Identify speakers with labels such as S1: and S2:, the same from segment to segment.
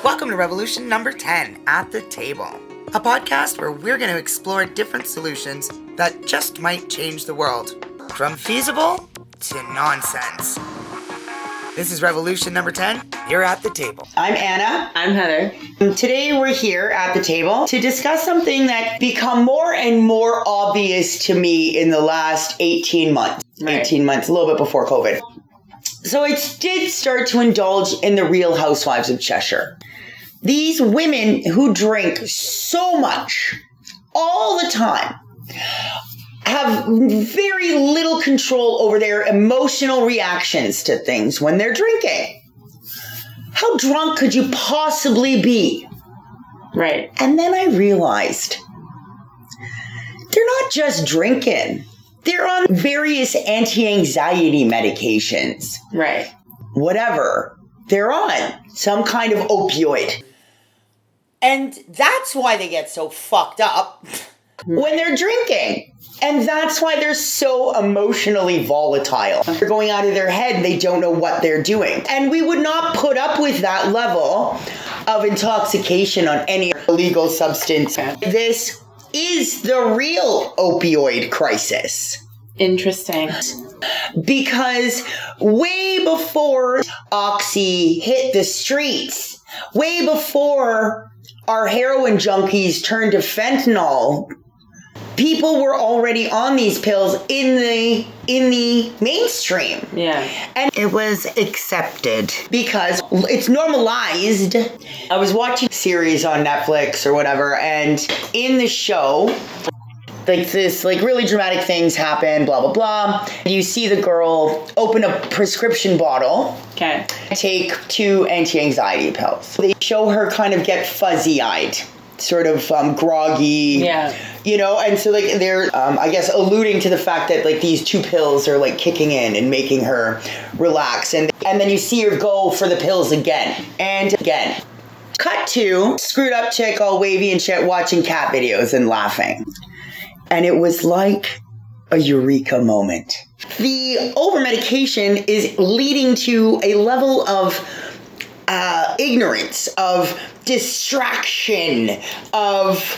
S1: Welcome to Revolution number 10, At the Table, a podcast where we're going to explore different solutions that just might change the world, from feasible to nonsense. This is Revolution number 10, you're at the table.
S2: I'm Anna.
S3: I'm Heather.
S2: Today we're here at the table to discuss something that become more and more obvious to me in the last 18 months.
S3: Right.
S2: 18 months, a little bit before COVID. So I did start to indulge in the Real Housewives of Cheshire. These women who drink so much, all the time, have very little control over their emotional reactions to things when they're drinking. How drunk could you possibly be?
S3: Right.
S2: And then I realized they're not just drinking. They're on various anti-anxiety medications.
S3: Right.
S2: Whatever they're on, some kind of opioid. And that's why they get so fucked up when they're drinking. And that's why they're so emotionally volatile. They're going out of their head. They don't know what they're doing. And we would not put up with that level of intoxication on any illegal substance. This is the real opioid crisis.
S3: Interesting.
S2: Because way before Oxy hit the streets, way before our heroin junkies turned to fentanyl, people were already on these pills in the mainstream.
S3: Yeah.
S2: And it was accepted because it's normalized. I was watching a series on Netflix or whatever, and in the show, really dramatic things happen, blah, blah, blah. You see the girl open a prescription bottle.
S3: Okay.
S2: Take 2 anti-anxiety pills. They show her kind of get fuzzy-eyed, sort of groggy.
S3: Yeah.
S2: You know, and so they're, I guess, alluding to the fact that these 2 pills are kicking in and making her relax. And then you see her go for the pills again and again. Cut to screwed up chick all wavy and shit watching cat videos and laughing. And it was like a eureka moment. The over-medication is leading to a level of ignorance, of distraction, of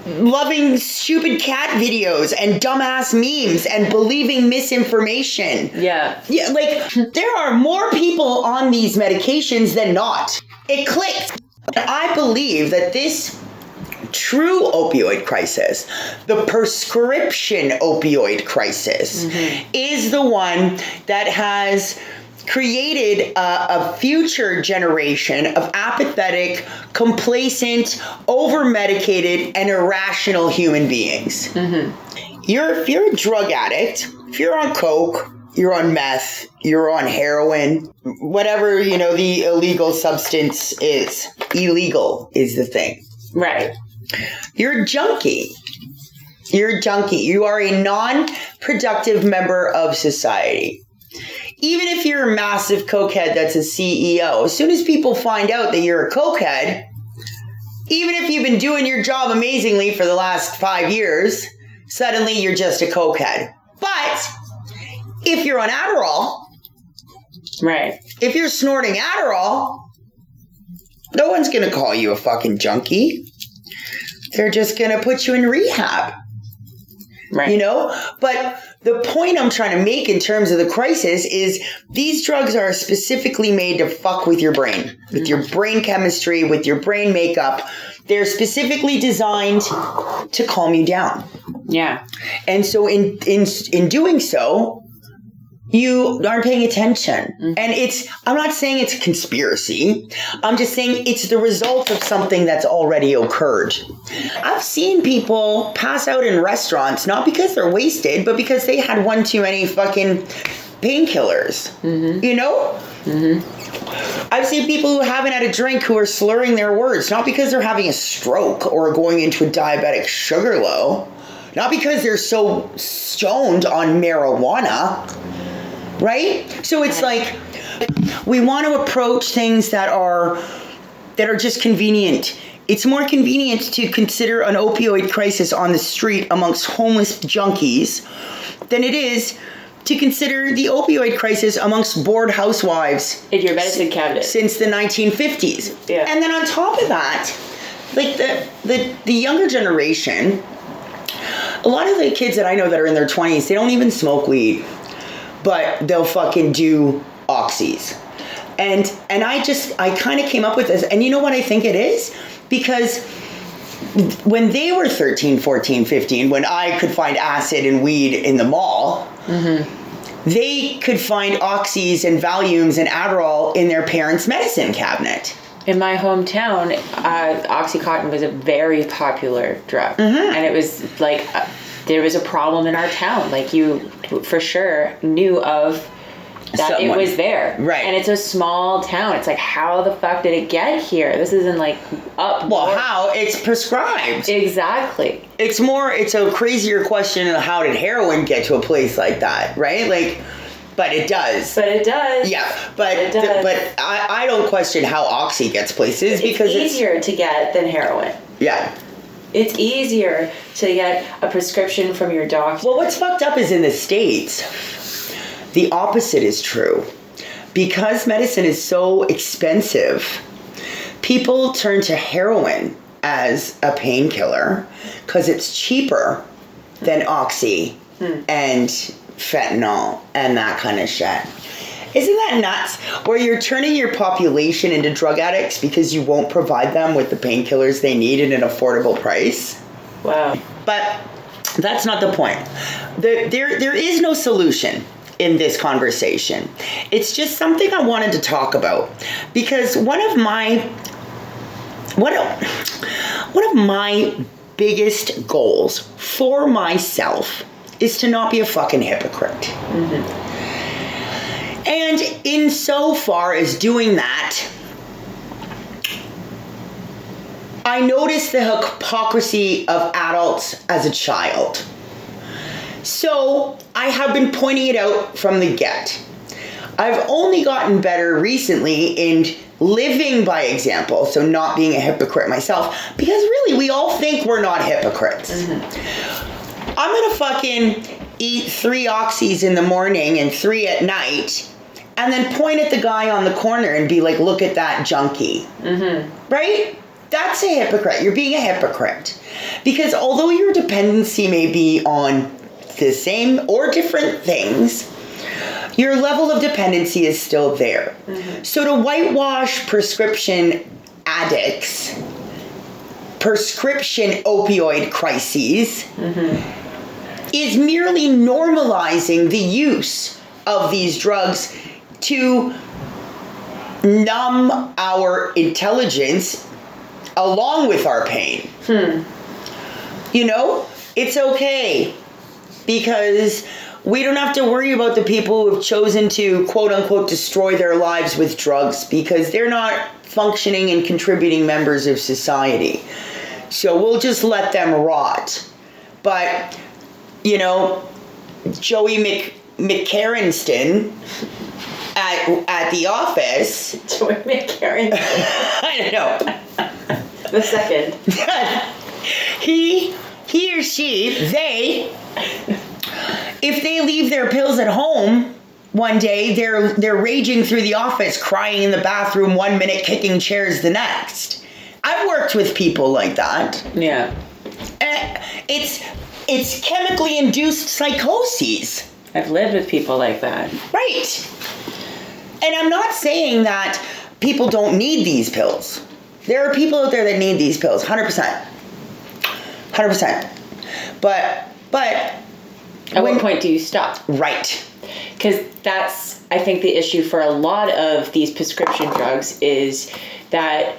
S2: loving stupid cat videos and dumbass memes and believing misinformation.
S3: Yeah.
S2: Yeah, there are more people on these medications than not. It clicks. I believe that this true opioid crisis, the prescription opioid crisis, is the one that has created a future generation of apathetic, complacent, over-medicated, and irrational human beings. Mm-hmm. If you're a drug addict, if you're on coke, you're on meth, you're on heroin, whatever, the illegal substance is. Illegal is the thing.
S3: Right.
S2: You're a junkie. You're a junkie. You are a non-productive member of society. Even if you're a massive cokehead that's a CEO, as soon as people find out that you're a cokehead, even if you've been doing your job amazingly for the last 5 years, suddenly you're just a cokehead. But if you're on Adderall,
S3: right?
S2: If you're snorting Adderall, no one's going to call you a fucking junkie. They're just going to put you in rehab.
S3: Right.
S2: But the point I'm trying to make in terms of the crisis is these drugs are specifically made to fuck with your brain, with your brain chemistry, with your brain makeup. They're specifically designed to calm you down.
S3: Yeah. And
S2: so in doing so, you aren't paying attention. Mm-hmm. And I'm not saying it's a conspiracy. I'm just saying it's the result of something that's already occurred. I've seen people pass out in restaurants, not because they're wasted, but because they had one too many fucking painkillers. Mm-hmm. Mm-hmm. I've seen people who haven't had a drink who are slurring their words, not because they're having a stroke or going into a diabetic sugar low, not because they're so stoned on marijuana. Right? So it's we want to approach things that are just convenient. It's more convenient to consider an opioid crisis on the street amongst homeless junkies than it is to consider the opioid crisis amongst bored housewives
S3: In your medicine cabinet.
S2: since the 1950s.
S3: Yeah.
S2: And then on top of that, like the younger generation, a lot of the kids that I know that are in their 20s, they don't even smoke weed, but they'll fucking do oxys. And I kind of came up with this, and you know what I think it is? Because when they were 13, 14, 15, when I could find acid and weed in the mall, they could find oxys and Valiums and Adderall in their parents' medicine cabinet.
S3: In my hometown, Oxycontin was a very popular drug. And it was like, there was a problem in our town. Like, you for sure knew of that. Someone. It was there.
S2: Right.
S3: And it's a small town. It's like, how the fuck did it get here? This isn't like up
S2: Well,
S3: north.
S2: how? It's prescribed.
S3: Exactly.
S2: It's a crazier question of how did heroin get to a place like that, right? Like, but it does.
S3: But it does.
S2: Yeah, but
S3: It does.
S2: but I don't question how oxy gets places because
S3: it's easier to get than heroin.
S2: Yeah.
S3: It's easier to get a prescription from your doctor.
S2: Well, what's fucked up is in the States, the opposite is true. Because medicine is so expensive, people turn to heroin as a painkiller because it's cheaper than oxy and fentanyl and that kind of shit. Isn't that nuts? Where you're turning your population into drug addicts because you won't provide them with the painkillers they need at an affordable price?
S3: Wow.
S2: But that's not the point. There is no solution in this conversation. It's just something I wanted to talk about because one of my biggest goals for myself is to not be a fucking hypocrite. And in so far as doing that, I noticed the hypocrisy of adults as a child. So I have been pointing it out from the get. I've only gotten better recently in living by example, so not being a hypocrite myself, because really we all think we're not hypocrites. I'm gonna fucking eat 3 oxys in the morning and 3 at night, and then point at the guy on the corner and be like, look at that junkie. Right? That's a hypocrite. You're being a hypocrite. Because although your dependency may be on the same or different things, your level of dependency is still there. So to whitewash prescription addicts, prescription opioid crises, is merely normalizing the use of these drugs to numb our intelligence along with our pain. You know, it's okay because we don't have to worry about the people who have chosen to quote unquote destroy their lives with drugs because they're not functioning and contributing members of society. So we'll just let them rot. But, you know, Joey McCarranston at the office.
S3: Joey McCarranston.
S2: I don't know.
S3: The second.
S2: he or she, they, if they leave their pills at home one day, they're raging through the office, crying in the bathroom 1 minute, kicking chairs the next. I've worked with people like that.
S3: Yeah.
S2: It's chemically induced psychoses.
S3: I've lived with people like that.
S2: Right. And I'm not saying that people don't need these pills. There are people out there that need these pills, 100%. 100%. But
S3: at what point do you stop?
S2: Right.
S3: Because that's, I think, the issue for a lot of these prescription drugs is that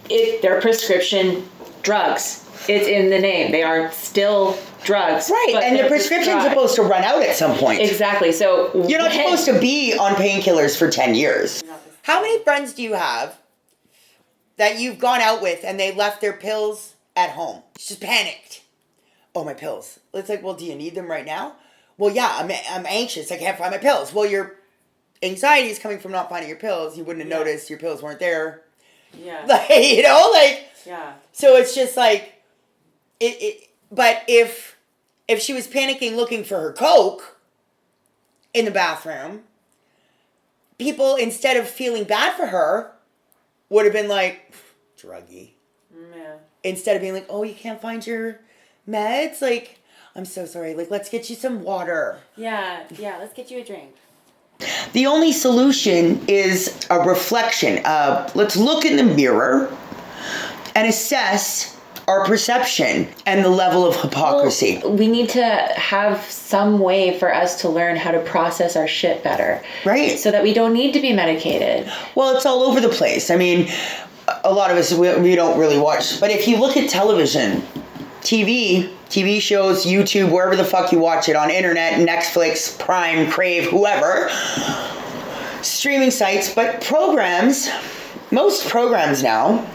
S3: they're prescription drugs. It's in the name. They are still drugs.
S2: Right, and the prescription's supposed to run out at some point.
S3: Exactly. So
S2: you're not supposed to be on painkillers for 10 years. How many friends do you have that you've gone out with and they left their pills at home? Just panicked. Oh, my pills. It's like, well, do you need them right now? Well, yeah, I'm anxious. I can't find my pills. Well, your anxiety is coming from not finding your pills. You wouldn't have noticed your pills weren't there.
S3: Yeah.
S2: Like, you know, like.
S3: Yeah.
S2: So it's just like, but if she was panicking looking for her Coke, in the bathroom, people, instead of feeling bad for her, would have been like, druggie.
S3: Yeah.
S2: Instead of being like, oh, you can't find your meds? Like, I'm so sorry. Like, let's get you some water.
S3: Yeah, let's get you a drink.
S2: The only solution is a reflection. Let's look in the mirror and assess our perception and the level of hypocrisy.
S3: Well, we need to have some way for us to learn how to process our shit better.
S2: Right.
S3: So that we don't need to be medicated.
S2: Well, it's all over the place. I mean, a lot of us, we don't really watch. But if you look at television, TV shows, YouTube, wherever the fuck you watch it, on internet, Netflix, Prime, Crave, whoever, streaming sites, but programs, most programs now,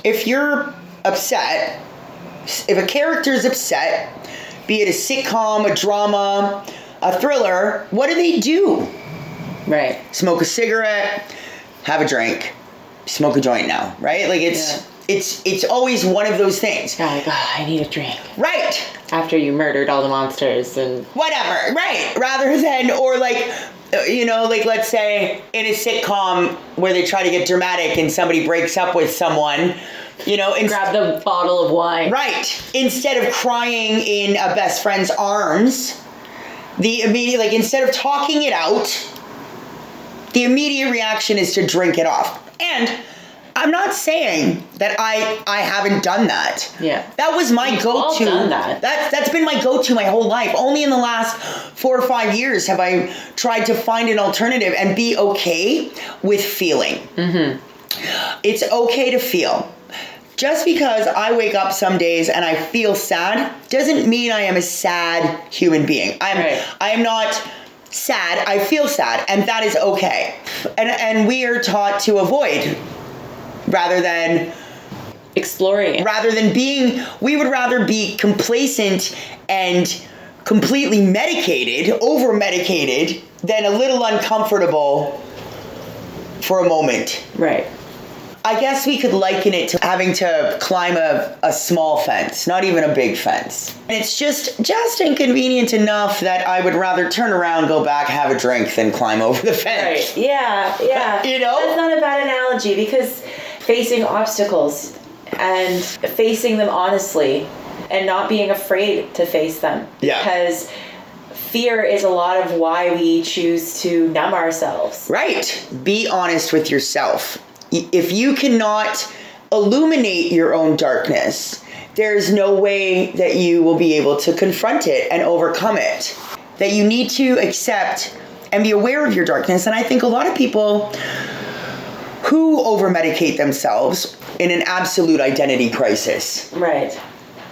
S2: if you're upset, if a character is upset, be it a sitcom, a drama, a thriller, what do?
S3: Right.
S2: Smoke a cigarette, have a drink, smoke a joint now, right? Like it's always one of those things.
S3: Yeah, like, oh, I need a drink.
S2: Right.
S3: After you murdered all the monsters and...
S2: Whatever, right. Rather than, or like, you know, like let's say in a sitcom where they try to get dramatic and somebody breaks up with someone, you know, and
S3: grab the bottle of wine.
S2: Right. Instead of crying in a best friend's arms, the immediate, like instead of talking it out, the immediate reaction is to drink it off. And I'm not saying that I haven't done that.
S3: Yeah.
S2: That was my go-to.
S3: All done that.
S2: That's been my go-to my whole life. Only in the last 4 or 5 years have I tried to find an alternative and be okay with feeling. Mm-hmm. It's okay to feel. Just because I wake up some days and I feel sad doesn't mean I am a sad human being. I am not sad. I feel sad, and that is okay. And we are taught to avoid rather than
S3: exploring it.
S2: Rather than being, we would rather be complacent and completely medicated, over medicated, than a little uncomfortable for a moment.
S3: Right.
S2: I guess we could liken it to having to climb a small fence, not even a big fence. And it's just inconvenient enough that I would rather turn around, go back, have a drink than climb over the fence.
S3: Right. Yeah.
S2: You know?
S3: That's not a bad analogy, because facing obstacles and facing them honestly and not being afraid to face them.
S2: Yeah.
S3: Because fear is a lot of why we choose to numb ourselves.
S2: Right. Be honest with yourself. If you cannot illuminate your own darkness, there's no way that you will be able to confront it and overcome it. That you need to accept and be aware of your darkness. And I think a lot of people who over-medicate themselves in an absolute identity crisis.
S3: Right.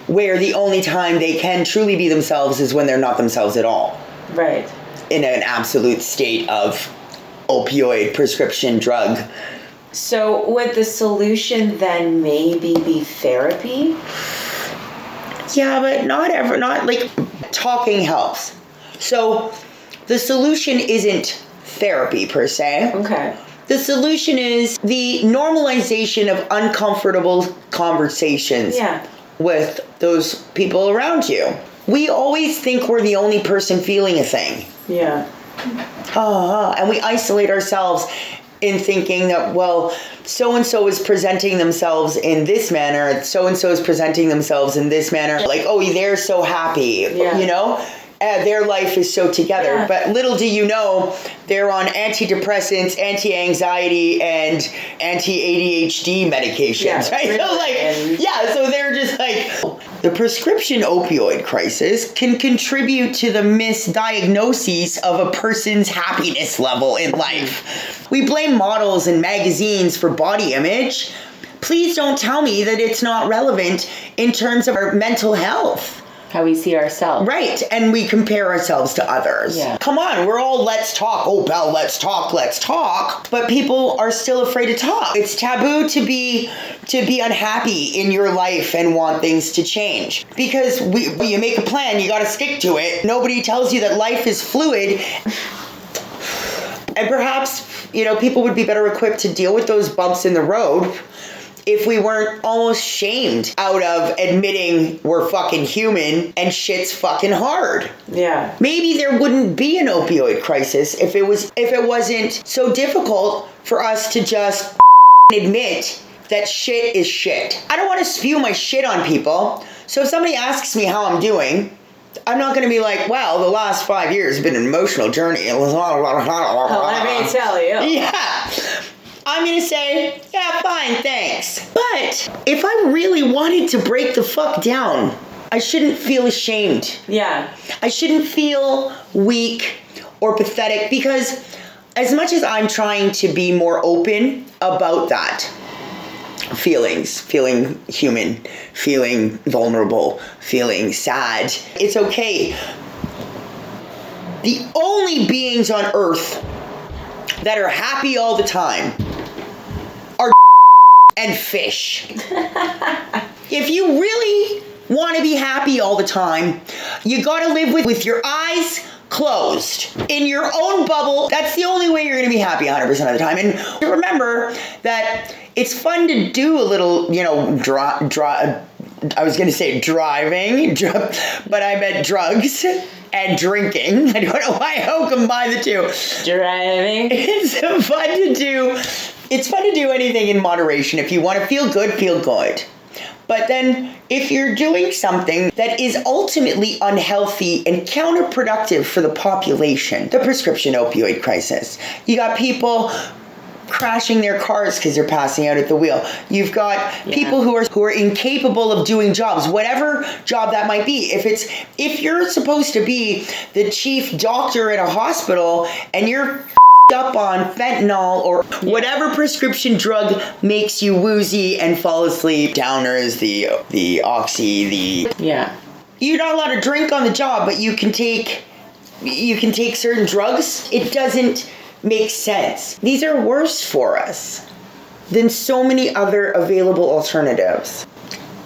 S2: Where the only time they can truly be themselves is when they're not themselves at all.
S3: Right.
S2: In an absolute state of opioid prescription drug.
S3: So would the solution then maybe be therapy?
S2: Yeah, but not like talking helps. So the solution isn't therapy per se.
S3: Okay.
S2: The solution is the normalization of uncomfortable conversations with those people around you. We always think we're the only person feeling a thing.
S3: Yeah.
S2: And we isolate ourselves in thinking that, well, so-and-so is presenting themselves in this manner, so-and-so is presenting themselves in this manner. Like, oh, they're so happy, you know? Their life is so together. Yeah. But little do you know, they're on antidepressants, anti-anxiety, and anti-ADHD medications, right? So so they're just like... The prescription opioid crisis can contribute to the misdiagnoses of a person's happiness level in life. We blame models and magazines for body image. Please don't tell me that it's not relevant in terms of our mental health.
S3: How we see ourselves.
S2: Right, and we compare ourselves to others. Yeah. Come on, we're all let's talk. Oh, Belle, let's talk. But people are still afraid to talk. It's taboo to be unhappy in your life and want things to change. Because you make a plan, you gotta stick to it. Nobody tells you that life is fluid. And perhaps, you know, people would be better equipped to deal with those bumps in the road if we weren't almost shamed out of admitting we're fucking human and shit's fucking hard.
S3: Yeah.
S2: Maybe there wouldn't be an opioid crisis if it wasn't so difficult for us to just admit that shit is shit. I don't want to spew my shit on people. So if somebody asks me how I'm doing, I'm not going to be like, well, the last 5 years have been an emotional journey. It was
S3: Let me tell you.
S2: Yeah. I'm going to say, yeah, fine, thanks. But if I really wanted to break the fuck down, I shouldn't feel ashamed.
S3: Yeah.
S2: I shouldn't feel weak or pathetic, because as much as I'm trying to be more open about that, feeling human, feeling vulnerable, feeling sad, it's okay. The only beings on earth that are happy all the time are and fish. If you really want to be happy all the time, you gotta live with your eyes closed in your own bubble. That's the only way you're gonna be happy 100% of the time. And remember that it's fun to do a little, I was gonna say driving, but I meant drugs and drinking. I don't know why I combine the two.
S3: Driving.
S2: It's fun to do anything in moderation. If you want to feel good, feel good. But then if you're doing something that is ultimately unhealthy and counterproductive for the population, the prescription opioid crisis, you got people crashing their cars because they're passing out at the wheel. You've got people who are incapable of doing jobs, whatever job that might be. If you're supposed to be the chief doctor at a hospital and you're up on fentanyl or whatever prescription drug makes you woozy and fall asleep, downers, the oxy, you're not allowed to drink on the job, but you can take certain drugs. It doesn't make sense. These are worse for us than so many other available alternatives.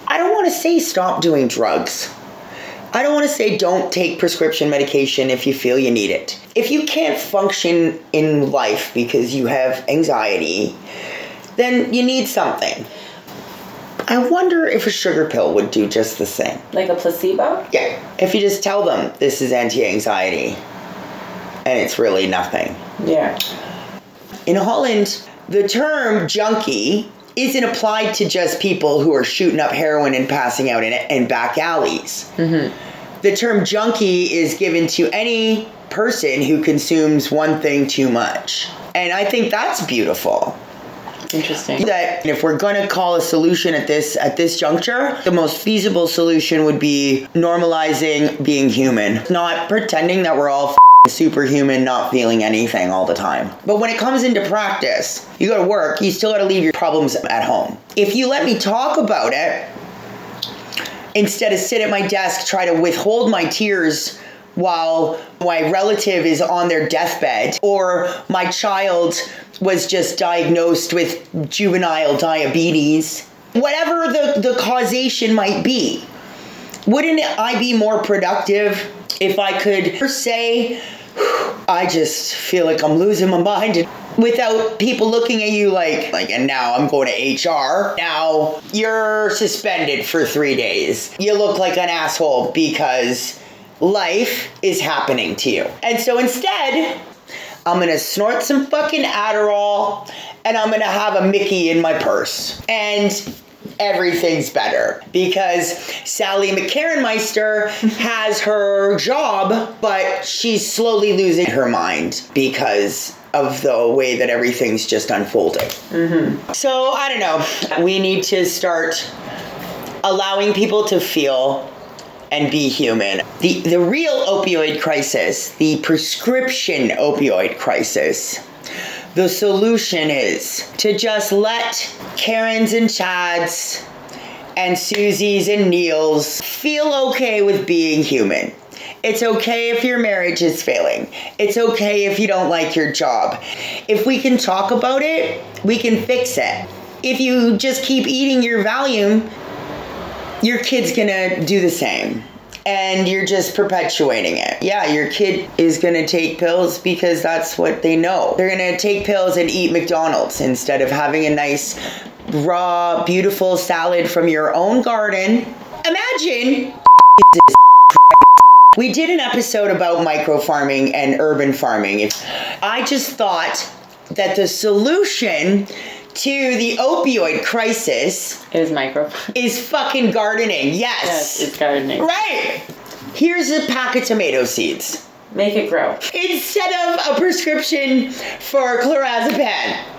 S2: I don't want to say stop doing drugs. I don't want to say don't take prescription medication if you feel you need it. If you can't function in life because you have anxiety, then you need something. I wonder if a sugar pill would do just the same.
S3: Like a placebo?
S2: Yeah. If you just tell them this is anti-anxiety and it's really nothing.
S3: Yeah.
S2: In Holland, the term junkie isn't applied to just people who are shooting up heroin and passing out in back alleys. Mm-hmm. The term junkie is given to any person who consumes one thing too much. And I think that's beautiful.
S3: Interesting.
S2: That if we're going to call a solution at this juncture, the most feasible solution would be normalizing being human. Not pretending that we're all superhuman, not feeling anything all the time. But when it comes into practice, you go to work, you still got to leave your problems at home. If you let me talk about it, instead of sit at my desk, try to withhold my tears while my relative is on their deathbed, or my child was just diagnosed with juvenile diabetes, whatever the causation might be, wouldn't I be more productive if I could say, I just feel like I'm losing my mind, without people looking at you like, and now I'm going to HR. Now you're suspended for 3 days. You look like an asshole because life is happening to you. And so instead, I'm going to snort some fucking Adderall and I'm going to have a Mickey in my purse. And everything's better because Sally McCarrenmeister has her job, but she's slowly losing her mind because of the way that everything's just unfolding. Mm-hmm. So I don't know. We need to start allowing people to feel and be human. The real opioid crisis, the prescription opioid crisis, the solution is to just let Karens and Chads and Susies and Neils feel okay with being human. It's okay if your marriage is failing. It's okay if you don't like your job. If we can talk about it, we can fix it. If you just keep eating your Valium, your kid's gonna do the same. And you're just perpetuating it. Yeah, your kid is going to take pills because that's what they know. They're going to take pills and eat McDonald's instead of having a nice raw, beautiful salad from your own garden. Imagine we did an episode about micro farming and urban farming. I just thought that the solution to the opioid crisis is fucking gardening.
S3: Yes, it's gardening.
S2: Right. Here's a pack of tomato seeds.
S3: Make it grow.
S2: Instead of a prescription for clorazepam.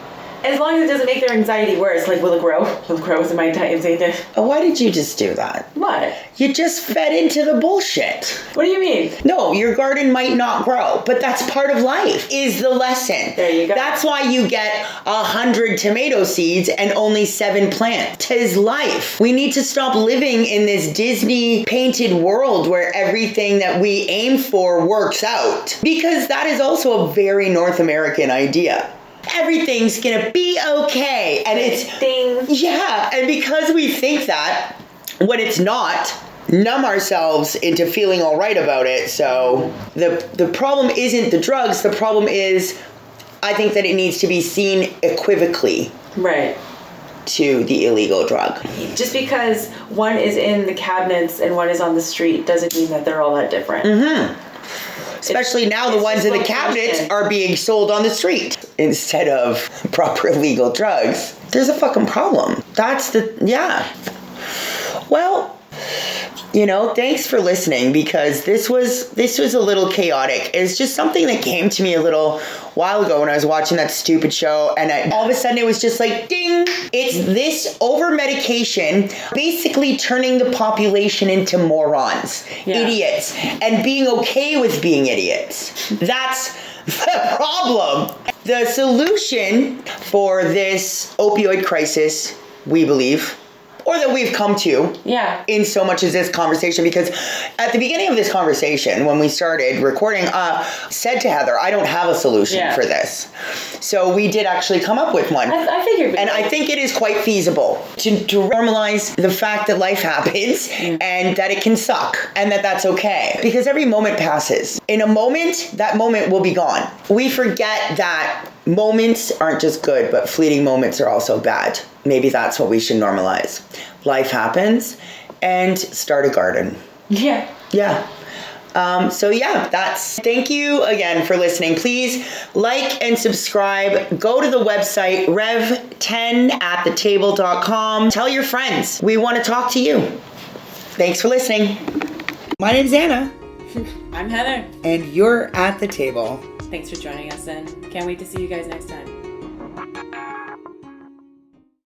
S3: As long as it doesn't make their anxiety worse, like, will it grow? Will it grow with my anxiety?
S2: Why did you just do that?
S3: What?
S2: You just fed into the bullshit.
S3: What do you mean?
S2: No, your garden might not grow, but that's part of life, is the lesson.
S3: There you go.
S2: That's why you get 100 tomato seeds and only 7 plants. 'Tis life. We need to stop living in this Disney painted world where everything that we aim for works out. Because that is also a very North American idea. Everything's gonna be okay. And it's
S3: things.
S2: Yeah, and because we think that when it's not, numb ourselves into feeling all right about it. So the problem isn't the drugs, the problem is I think that it needs to be seen equivocally.
S3: Right.
S2: To the illegal drug.
S3: Just because one is in the cabinets and one is on the street doesn't mean that they're all that different.
S2: Mm-hmm. Especially now the ones in the cabinets are being sold on the street instead of proper legal drugs. There's a fucking problem. Yeah. Well, thanks for listening, because this was a little chaotic. It's just something that came to me a little while ago when I was watching that stupid show, and all of a sudden it was just like, ding! It's this over-medication basically turning the population into morons, idiots, and being okay with being idiots. That's the problem. The solution for this opioid crisis, we believe, or that we've come to in so much as this conversation, because at the beginning of this conversation, when we started recording, said to Heather, I don't have a solution for this. So we did actually come up with one.
S3: I figured.
S2: And I think it is quite feasible to normalize the fact that life happens and that it can suck and that that's okay. Because every moment passes. In a moment, that moment will be gone. We forget that moments aren't just good, but fleeting moments are also bad. Maybe that's what we should normalize. Life happens, and start a garden.
S3: Yeah.
S2: Yeah. Thank you again for listening. Please like and subscribe. Go to the website, rev10atthetable.com. Tell your friends. We want to talk to you. Thanks for listening. My name's Anna.
S3: I'm Heather.
S1: And you're at the table.
S3: Thanks for joining us, and can't wait to see you guys next time.